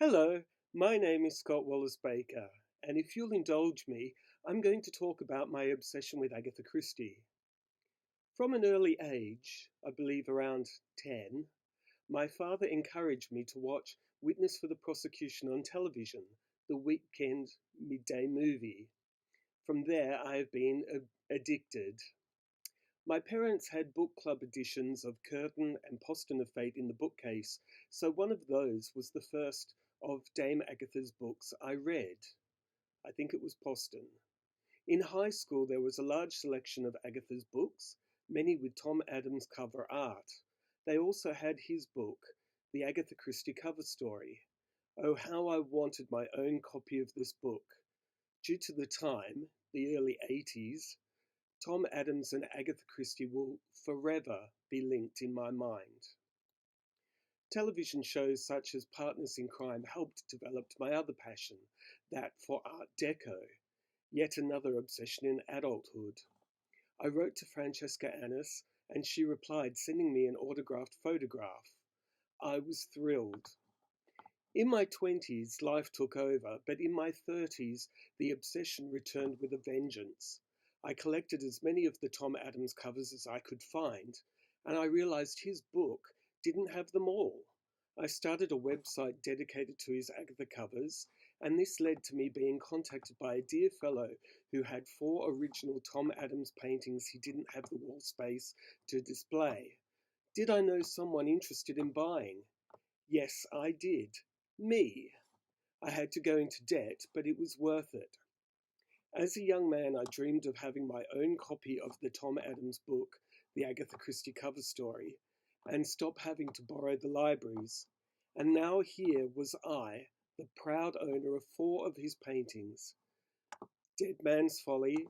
Hello, my name is Scott Wallace Baker, and if you'll indulge me, I'm going to talk about my obsession with Agatha Christie. From an early age, I believe around 10, my father encouraged me to watch Witness for the Prosecution on television, the weekend midday movie. From there, I have been addicted. My parents had book club editions of Curtain and Poston of Fate in the bookcase, so one of those was the first of Dame Agatha's books I read. I think it was Poston. In high school, there was a large selection of Agatha's books, many with Tom Adams cover art. They also had his book, the Agatha Christie cover story. Oh, how I wanted my own copy of this book. Due to the time, the early 80s, Tom Adams and Agatha Christie will forever be linked in my mind. Television shows such as Partners in Crime helped develop my other passion, that for Art Deco, yet another obsession in adulthood. I wrote to Francesca Annis, and she replied, sending me an autographed photograph. I was thrilled. In my 20s, life took over, but in my 30s, the obsession returned with a vengeance. I collected as many of the Tom Adams covers as I could find, and I realized his book didn't have them all. I started a website dedicated to his Agatha covers, and this led to me being contacted by a dear fellow who had 4 original Tom Adams paintings he didn't have the wall space to display. Did I know someone interested in buying? Yes, I did. Me. I had to go into debt, but it was worth it. As a young man, I dreamed of having my own copy of the Tom Adams book, the Agatha Christie cover story, and stop having to borrow the libraries. And now here was I, the proud owner of 4 of his paintings. Dead Man's Folly,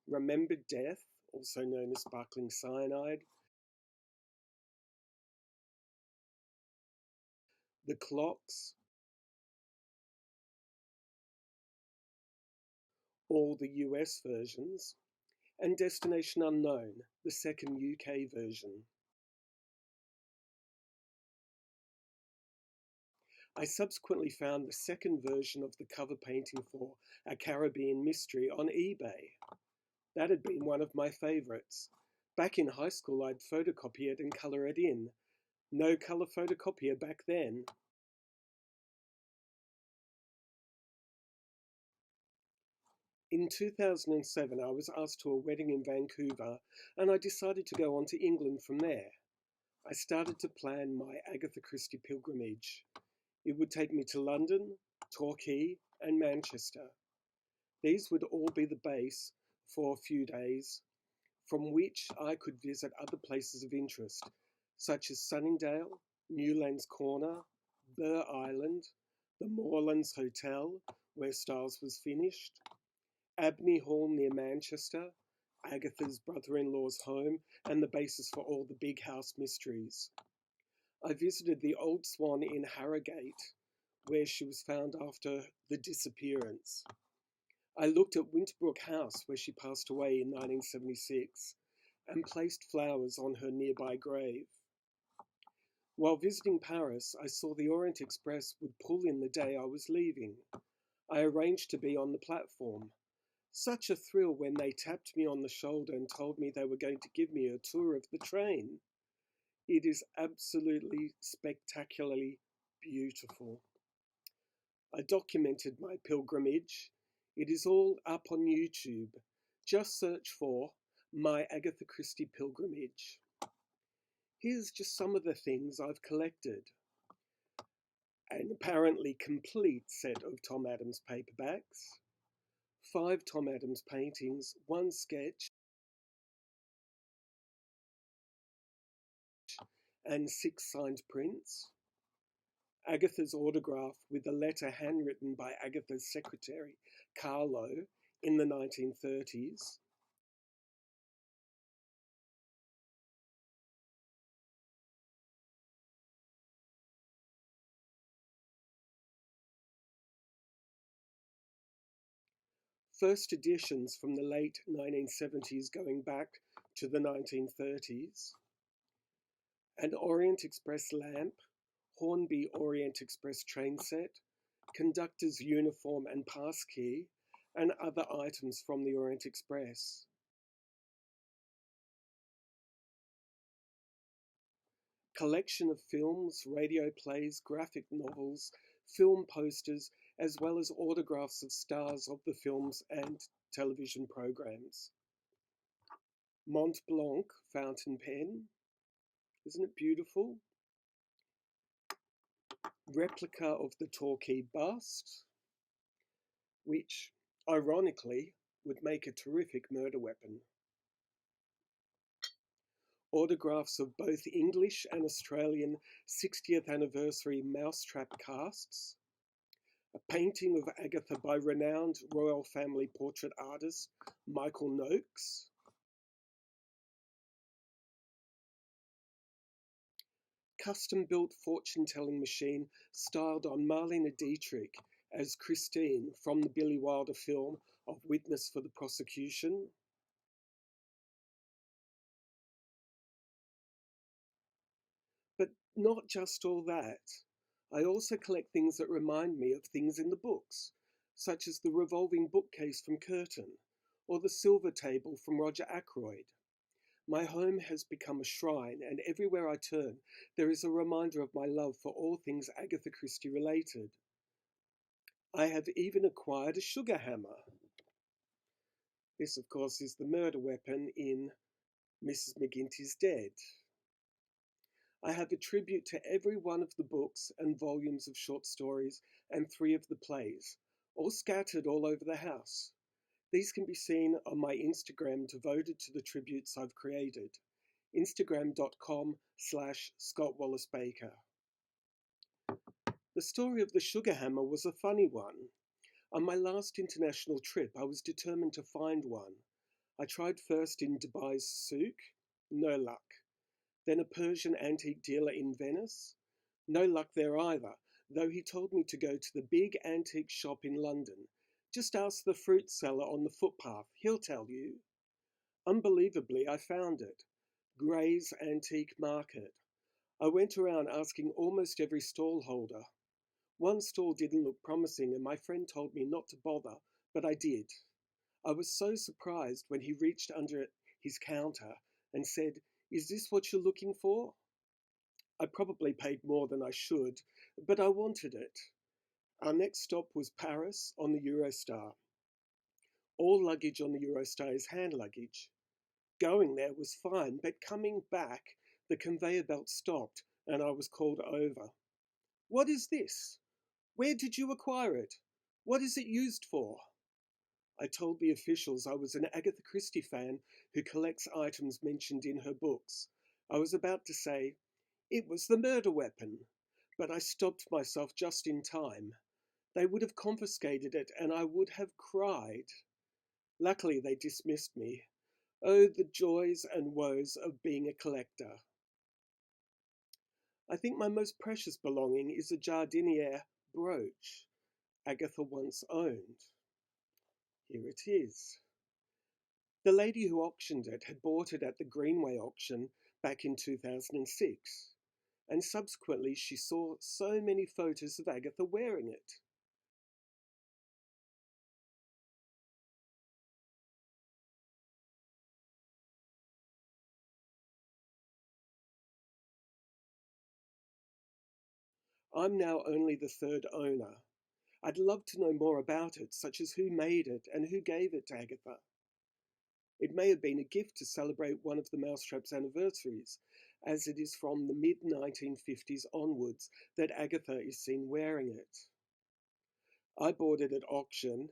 Remembered Death, also known as Sparkling Cyanide, The Clocks, all the US versions, and Destination Unknown, the second UK version. I subsequently found the second version of the cover painting for A Caribbean Mystery on eBay. That had been one of my favourites. Back in high school, I'd photocopy it and colour it in. No colour photocopier back then. In 2007, I was asked to a wedding in Vancouver, and I decided to go on to England from there. I started to plan my Agatha Christie pilgrimage. It would take me to London, Torquay, and Manchester. These would all be the base for a few days, from which I could visit other places of interest, such as Sunningdale, Newlands Corner, Burr Island, the Moorlands Hotel, where Styles was finished, Abney Hall near Manchester, Agatha's brother-in-law's home, and the basis for all the big house mysteries. I visited the Old Swan in Harrogate, where she was found after the disappearance. I looked at Winterbrook House, where she passed away in 1976, and placed flowers on her nearby grave. While visiting Paris, I saw the Orient Express would pull in the day I was leaving. I arranged to be on the platform. Such a thrill when they tapped me on the shoulder and told me they were going to give me a tour of the train. It is absolutely spectacularly beautiful. I documented my pilgrimage. It is all up on YouTube. Just search for My Agatha Christie Pilgrimage. Here's just some of the things I've collected. An apparently complete set of Tom Adams paperbacks, 5 Tom Adams paintings, 1 sketch, and 6 signed prints. Agatha's autograph with a letter handwritten by Agatha's secretary, Carlo, in the 1930s. First editions from the late 1970s going back to the 1930s. an Orient Express lamp, Hornby Orient Express train set, conductor's uniform and pass key, and other items from the Orient Express. Collection of films, radio plays, graphic novels, film posters, as well as autographs of stars of the films and television programs. Mont Blanc fountain pen. Isn't it beautiful? Replica of the Torquay bust, which, ironically, would make a terrific murder weapon. Autographs of both English and Australian 60th anniversary mousetrap casts. A painting of Agatha by renowned royal family portrait artist Michael Noakes. Custom-built fortune-telling machine styled on Marlene Dietrich as Christine from the Billy Wilder film of Witness for the Prosecution. But not just all that. I also collect things that remind me of things in the books, such as the revolving bookcase from Curtin, or the silver table from Roger Ackroyd. My home has become a shrine, and everywhere I turn, there is a reminder of my love for all things Agatha Christie related. I have even acquired a sugar hammer. This, of course, is the murder weapon in Mrs. McGinty's Dead. I have a tribute to every one of the books and volumes of short stories and 3 of the plays, all scattered all over the house. These can be seen on my Instagram devoted to the tributes I've created, instagram.com/Scott Wallace Baker. The story of the sugar hammer was a funny one. On my last international trip, I was determined to find one. I tried first in Dubai's souk, no luck. Then a Persian antique dealer in Venice, no luck there either, though he told me to go to the big antique shop in London. Just ask the fruit seller on the footpath, he'll tell you. Unbelievably, I found it. Gray's Antique Market. I went around asking almost every stall holder. One stall didn't look promising and my friend told me not to bother, but I did. I was so surprised when he reached under his counter and said, "Is this what you're looking for?" I probably paid more than I should, but I wanted it. Our next stop was Paris on the Eurostar. All luggage on the Eurostar is hand luggage. Going there was fine, but coming back, the conveyor belt stopped and I was called over. "What is this? Where did you acquire it? What is it used for?" I told the officials I was an Agatha Christie fan who collects items mentioned in her books. I was about to say, "It was the murder weapon," but I stopped myself just in time. They would have confiscated it and I would have cried. Luckily, they dismissed me. Oh, the joys and woes of being a collector. I think my most precious belonging is a Jardiniere brooch Agatha once owned. Here it is. The lady who auctioned it had bought it at the Greenway auction back in 2006, and subsequently she saw so many photos of Agatha wearing it. I'm now only the 3rd owner. I'd love to know more about it, such as who made it and who gave it to Agatha. It may have been a gift to celebrate one of the Mousetrap's anniversaries, as it is from the mid-1950s onwards that Agatha is seen wearing it. I bought it at auction,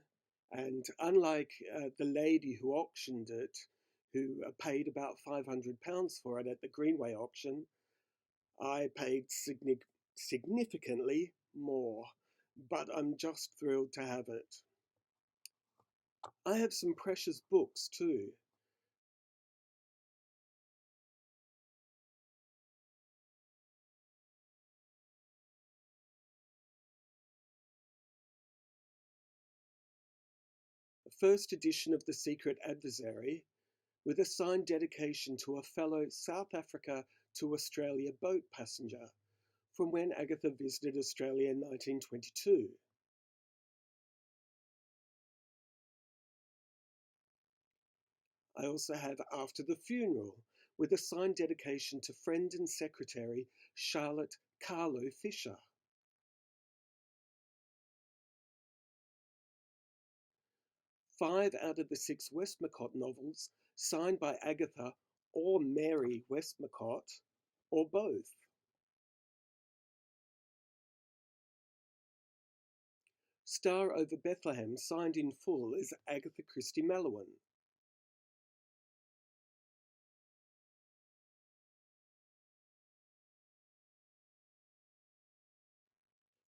and unlike the lady who auctioned it, who paid about £500 for it at the Greenway auction, I paid significantly more, but I'm just thrilled to have it. I have some precious books too. The first edition of The Secret Adversary, with a signed dedication to a fellow South Africa to Australia boat passenger from when Agatha visited Australia in 1922. I also have After the Funeral, with a signed dedication to friend and secretary Charlotte Carlo Fisher. 5 out of the 6 Westmacott novels signed by Agatha or Mary Westmacott, or both. Star Over Bethlehem, signed in full as Agatha Christie Mallowan.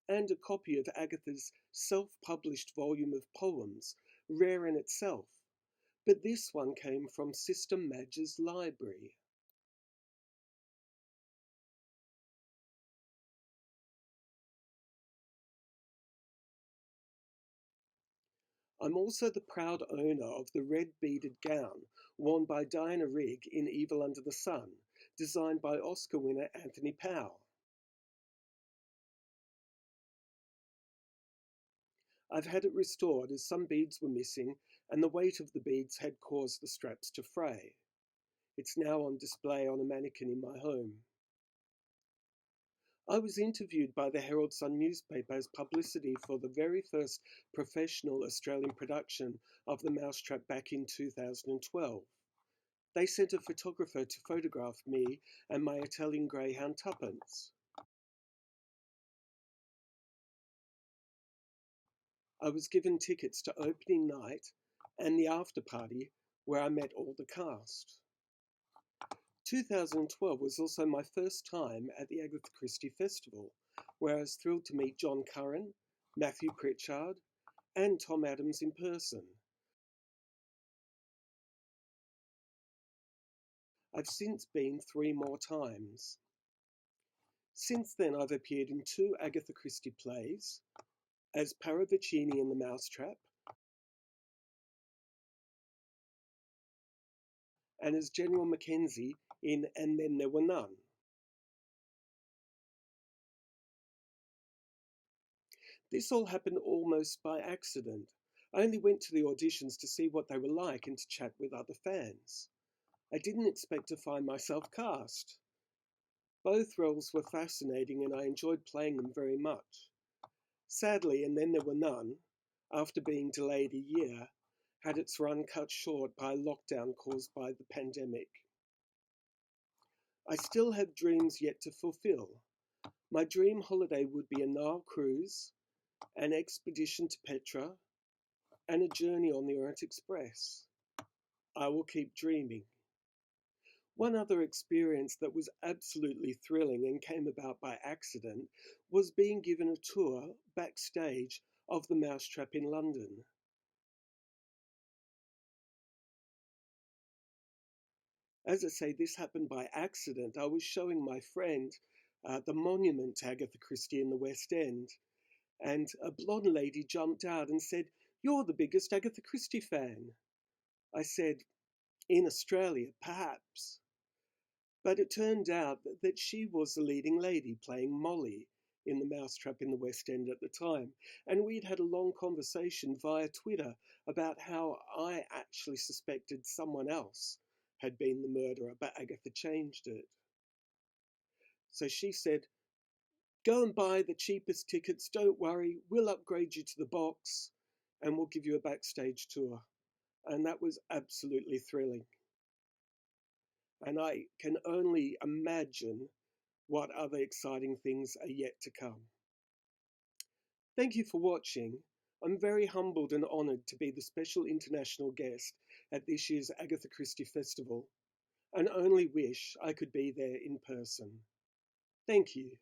And a copy of Agatha's self-published volume of poems, rare in itself, but this one came from Sister Madge's library. I'm also the proud owner of the red beaded gown worn by Diana Rigg in Evil Under the Sun, designed by Oscar winner Anthony Powell. I've had it restored as some beads were missing and the weight of the beads had caused the straps to fray. It's now on display on a mannequin in my home. I was interviewed by the Herald Sun newspaper as publicity for the very first professional Australian production of The Mousetrap back in 2012. They sent a photographer to photograph me and my Italian greyhound Tuppence. I was given tickets to opening night and the after party where I met all the cast. 2012 was also my first time at the Agatha Christie Festival, where I was thrilled to meet John Curran, Matthew Pritchard, and Tom Adams in person. I've since been 3 more times. Since then, I've appeared in 2 Agatha Christie plays, as Paravicini in The Mousetrap, and as General Mackenzie in And Then There Were None. This all happened almost by accident. I only went to the auditions to see what they were like and to chat with other fans. I didn't expect to find myself cast. Both roles were fascinating and I enjoyed playing them very much. Sadly, And Then There Were None, after being delayed a year, had its run cut short by a lockdown caused by the pandemic. I still have dreams yet to fulfill. My dream holiday would be a Nile cruise, an expedition to Petra, and a journey on the Orient Express. I will keep dreaming. One other experience that was absolutely thrilling and came about by accident was being given a tour backstage of The Mousetrap in London. As I say, this happened by accident. I was showing my friend the monument to Agatha Christie in the West End, and a blonde lady jumped out and said, "You're the biggest Agatha Christie fan." I said, "In Australia, perhaps." But it turned out that she was the leading lady playing Molly in The Mousetrap in the West End at the time, and we'd had a long conversation via Twitter about how I actually suspected someone else had been the murderer, but Agatha changed it. So she said, "Go and buy the cheapest tickets, don't worry, we'll upgrade you to the box and we'll give you a backstage tour." And that was absolutely thrilling. And I can only imagine what other exciting things are yet to come. Thank you for watching. I'm very humbled and honoured to be the special international guest at this year's Agatha Christie Festival, and only wish I could be there in person. Thank you.